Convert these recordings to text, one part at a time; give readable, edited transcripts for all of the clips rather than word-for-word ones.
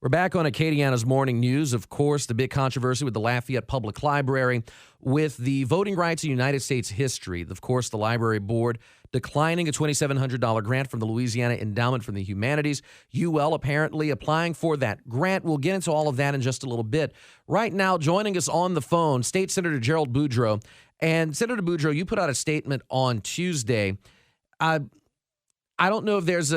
We're back on Acadiana's Morning News. Of course, the big controversy with the Lafayette Public Library with the voting rights in United States history. Of course, the library board declining a $2,700 grant from the Louisiana Endowment for the Humanities. UL apparently applying for that grant. We'll get into all of that in just a little bit. Right now, joining us on the phone, State Senator Gerald Boudreaux. And Senator Boudreaux, you put out a statement on Tuesday. I don't know if there's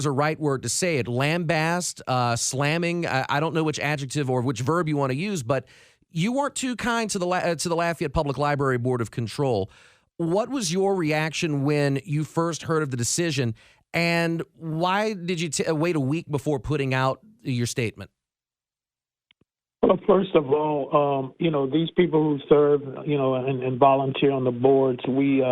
a right word to say it, lambast, slamming. I don't know which adjective or which verb you want to use, but you weren't too kind to the Lafayette Public Library Board of Control. What was your reaction when you first heard of the decision, and why did you wait a week before putting out your statement? Well, first of all, these people who serve, and volunteer on the boards, we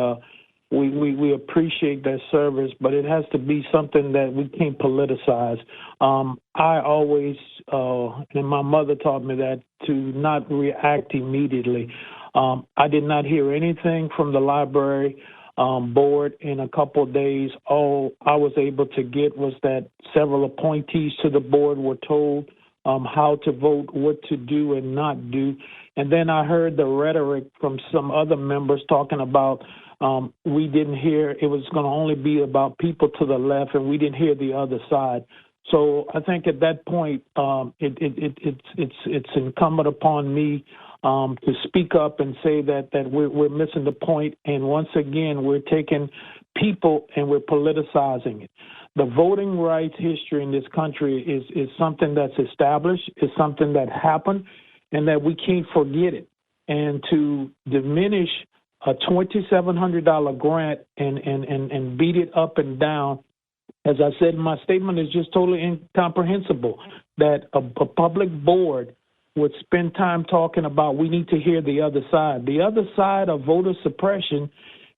appreciate their service, but it has to be something that we can't politicize. I always, and my mother taught me that, to not react immediately. I did not hear anything from the library board in a couple of days. All I was able to get was that several appointees to the board were told how to vote, what to do and not do. And then I heard the rhetoric from some other members talking about we didn't hear, it was going to only be about people to the left, and we didn't hear the other side. So I think at that point, it's incumbent upon me to speak up and say that we're missing the point, and once again, we're taking people and we're politicizing it. The voting rights history in this country is something that's established, is something that happened, and that we can't forget it. And to diminish a $2,700 grant and beat it up and down, as I said in my statement, is just totally incomprehensible that a public board would spend time talking about we need to hear the other side. The other side of voter suppression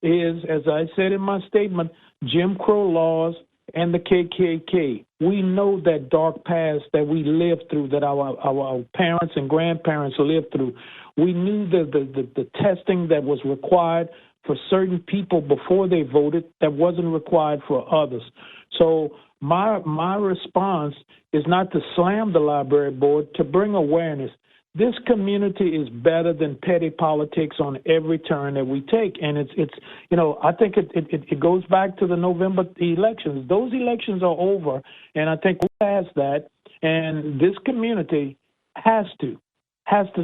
is, as I said in my statement, Jim Crow laws and the KKK. We know that dark past that we lived through, that our parents and grandparents lived through. We knew the testing that was required for certain people before they voted that wasn't required for others. So my response is not to slam the library board, to bring awareness. This community is better than petty politics on every turn that we take. And it's I think it goes back to the November elections. Those elections are over, and I think we're past that. And this community has to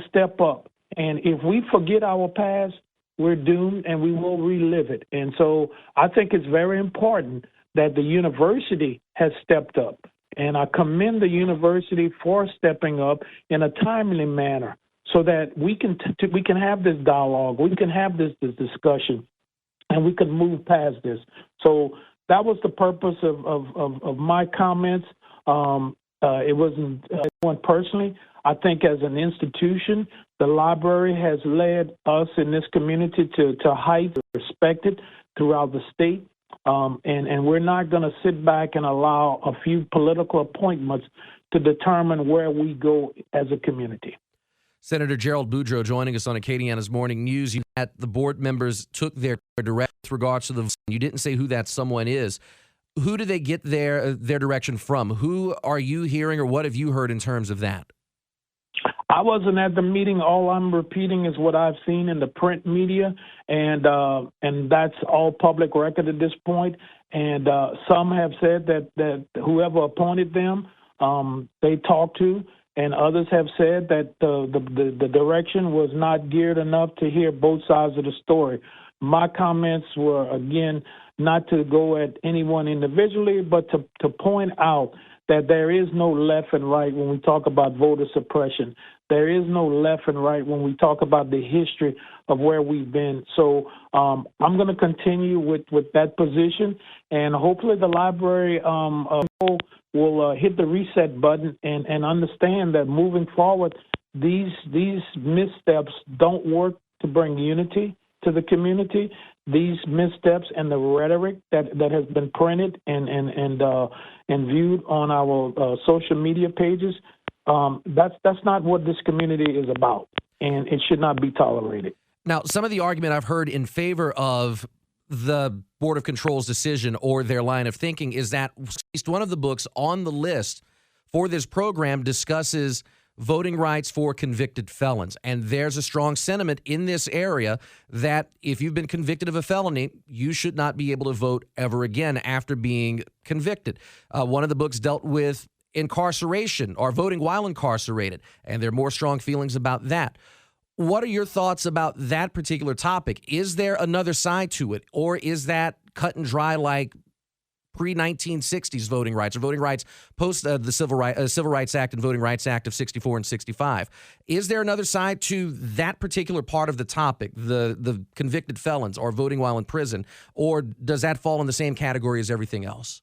step up. And if we forget our past, we're doomed and we will relive it. And so I think it's very important that the university has stepped up. And I commend the university for stepping up in a timely manner so that we can have this dialogue, we can have this discussion, and we can move past this. So that was the purpose of my comments. It wasn't one personally. I think as an institution, the library has led us in this community to heights respected throughout the state. And we're not going to sit back and allow a few political appointments to determine where we go as a community. Senator Gerald Boudreaux joining us on Acadiana's Morning News. That the board members took their direction with regards to the. You didn't say who that someone is. Who do they get their direction from? Who are you hearing, or what have you heard in terms of that? I wasn't at the meeting. All I'm repeating is what I've seen in the print media, and that's all public record at this point. And some have said that whoever appointed them, they talked to, and others have said that the direction was not geared enough to hear both sides of the story. My comments were, again, not to go at anyone individually, but to point out that there is no left and right when we talk about voter suppression. There is no left and right when we talk about the history of where we've been. So I'm going to continue with that position, and hopefully the library will hit the reset button and understand that moving forward, these missteps don't work to bring unity to the community. These missteps and the rhetoric that has been printed and viewed on our social media pages, that's not what this community is about, and it should not be tolerated. Now, some of the argument I've heard in favor of the Board of Control's decision or their line of thinking is that at least one of the books on the list for this program discusses voting rights for convicted felons. And there's a strong sentiment in this area that if you've been convicted of a felony, you should not be able to vote ever again after being convicted. One of the books dealt with incarceration or voting while incarcerated, and there are more strong feelings about that. What are your thoughts about that particular topic? Is there another side to it, or is that cut and dry like pre-1960s voting rights or voting rights post the Civil Rights Act and Voting Rights Act of 64 and 65? Is there another side to that particular part of the topic, the convicted felons or voting while in prison, or does that fall in the same category as everything else?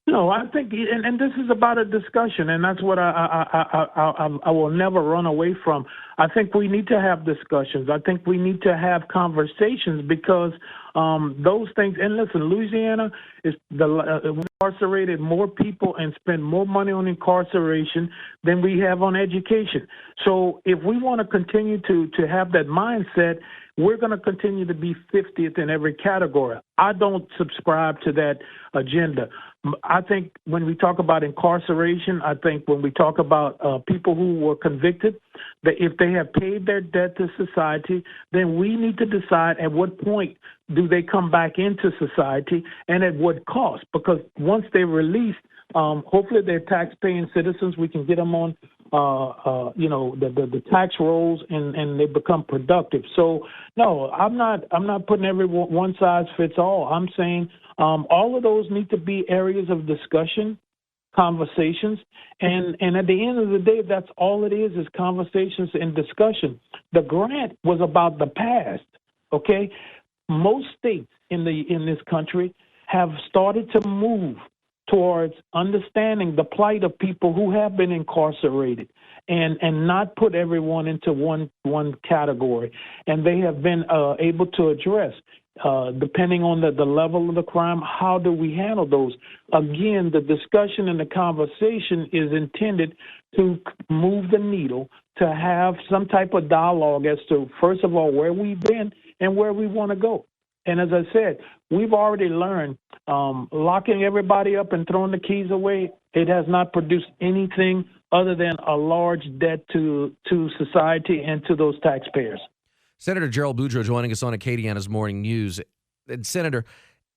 No, I think, and this is about a discussion, and that's what I will never run away from. I think we need to have discussions. I think we need to have conversations because those things. And listen, Louisiana is incarcerated more people and spend more money on incarceration than we have on education. So if we want to continue to have that mindset, we're going to continue to be 50th in every category. I don't subscribe to that agenda. I think when we talk about incarceration, I think when we talk about people who were convicted, that if they have paid their debt to society, then we need to decide at what point do they come back into society and at what cost. Because once they're released, hopefully they're tax-paying citizens. We can get them on, the tax rolls, and they become productive. So no, I'm not putting one size fits all. I'm saying all of those need to be areas of discussion, conversations, and at the end of the day, that's all it is conversations and discussion. The grant was about the past. Okay, most states in this country have started to move towards understanding the plight of people who have been incarcerated and not put everyone into one category. And they have been able to address, depending on the level of the crime, how do we handle those? Again, the discussion and the conversation is intended to move the needle, to have some type of dialogue as to, first of all, where we've been and where we want to go. And as I said, we've already learned locking everybody up and throwing the keys away, it has not produced anything other than a large debt to society and to those taxpayers. Senator Gerald Boudreaux joining us on Acadiana's Morning News. And Senator,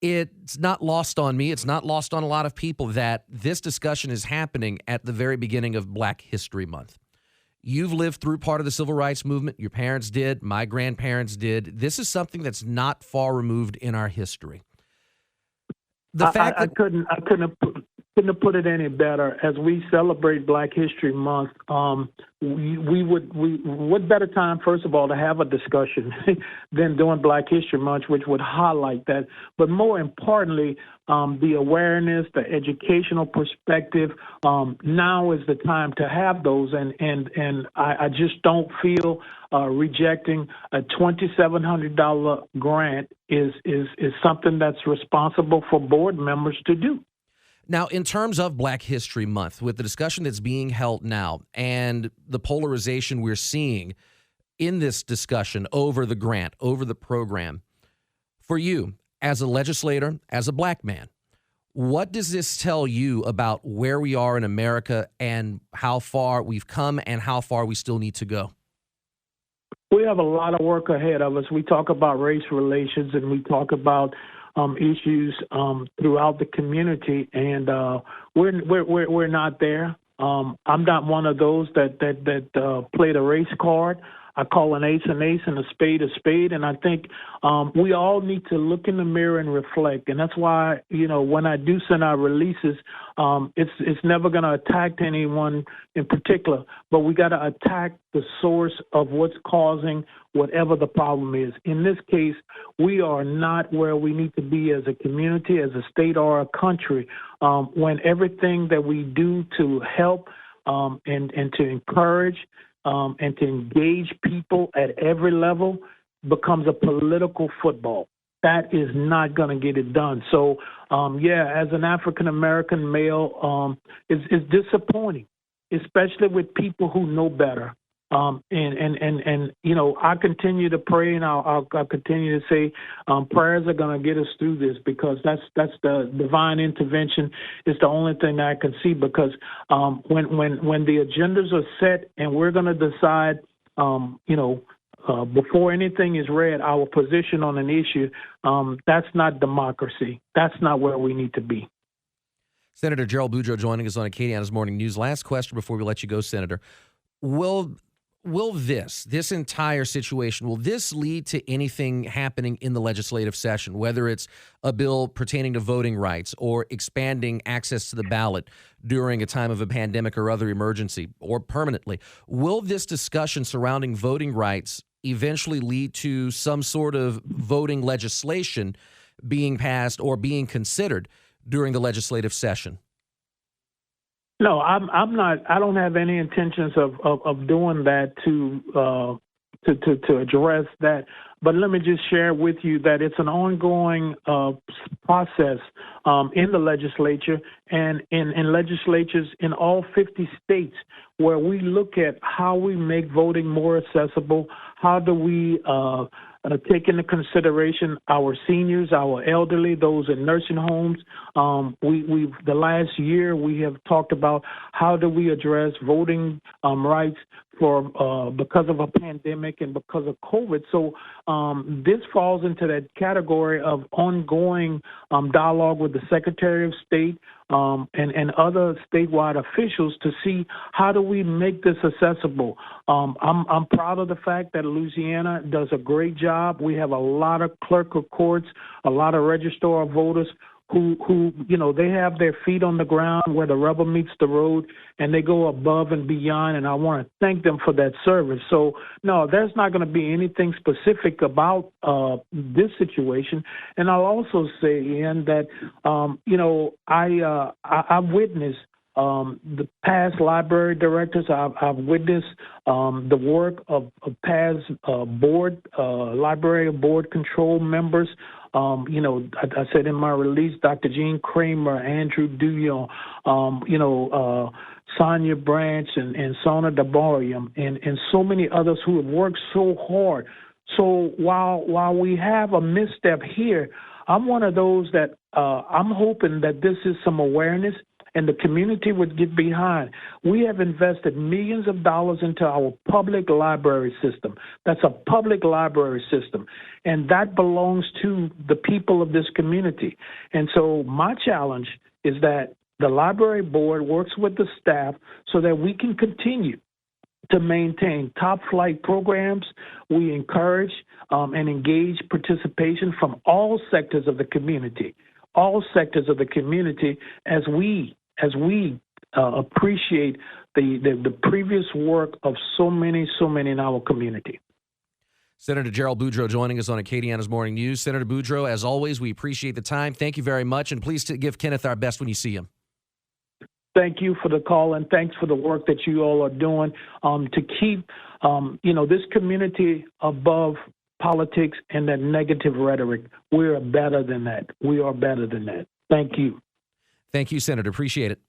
it's not lost on me, it's not lost on a lot of people that this discussion is happening at the very beginning of Black History Month. You've lived through part of the civil rights movement. Your parents did. My grandparents did. This is something that's not far removed in our history. I couldn't have put it any better. As we celebrate Black History Month, what better time, first of all, to have a discussion than during Black History Month, which would highlight that. But more importantly, the awareness, the educational perspective. Now is the time to have those, and I just don't feel rejecting a $2,700 grant is something that's responsible for board members to do. Now, in terms of Black History Month, with the discussion that's being held now and the polarization we're seeing in this discussion over the grant, over the program, for you as a legislator, as a Black man, what does this tell you about where we are in America and how far we've come and how far we still need to go? We have a lot of work ahead of us. We talk about race relations and we talk about issues throughout the community, and we're not there. I'm not one of those that play the race card. I call an ace and a spade, and I think we all need to look in the mirror and reflect. And that's why, when I do send out releases, it's never going to attack anyone in particular, but we got to attack the source of what's causing whatever the problem is. In this case, we are not where we need to be as a community, as a state, or a country, when everything that we do to help and to encourage and to engage people at every level becomes a political football. That is not going to get it done. So, as an African-American male, it's disappointing, especially with people who know better. And I continue to pray, and I'll continue to say prayers are going to get us through this, because that's the divine intervention. Is the only thing that I can see, because when the agendas are set and we're going to decide, before anything is read, our position on an issue, that's not democracy. That's not where we need to be. Senator Gerald Boudreaux joining us on Acadiana's Morning News. Last question before we let you go, Senator. Will this entire situation, will this lead to anything happening in the legislative session, whether it's a bill pertaining to voting rights or expanding access to the ballot during a time of a pandemic or other emergency, or permanently? Will this discussion surrounding voting rights eventually lead to some sort of voting legislation being passed or being considered during the legislative session? No, I'm not. I don't have any intentions of doing that to address that. But let me just share with you that it's an ongoing process in the legislature and in legislatures in all 50 states, where we look at how we make voting more accessible. How do we take into consideration our seniors, our elderly, those in nursing homes? The last year we have talked about how do we address voting rights because of a pandemic and because of COVID. So this falls into that category of ongoing dialogue with the Secretary of State and other statewide officials to see how do we make this accessible. I'm proud of the fact that Louisiana does a great job. We have a lot of clerk of courts, a lot of registrar of voters who they have their feet on the ground where the rubber meets the road, and they go above and beyond, and I want to thank them for that service. So, no, there's not going to be anything specific about this situation. And I'll also say, Ian, that, I've witnessed the past library directors. I've witnessed the work of past library board control members. I said in my release, Dr. Gene Kramer, Andrew Duyon, Sonia Branch, and Sona Dabarium, and so many others who have worked so hard. So while we have a misstep here, I'm one of those that I'm hoping that this is some awareness and the community would get behind. We have invested millions of dollars into our public library system. That's a public library system, and that belongs to the people of this community. And so my challenge is that the library board works with the staff so that we can continue to maintain top-flight programs. We encourage and engage participation from all sectors of the community, as we appreciate the previous work of so many in our community. Senator Gerald Boudreaux joining us on Acadiana's Morning News. Senator Boudreaux, as always, we appreciate the time. Thank you very much, and please give Kenneth our best when you see him. Thank you for the call, and thanks for the work that you all are doing to keep this community above politics and that negative rhetoric. We are better than that. Thank you. Thank you, Senator. Appreciate it.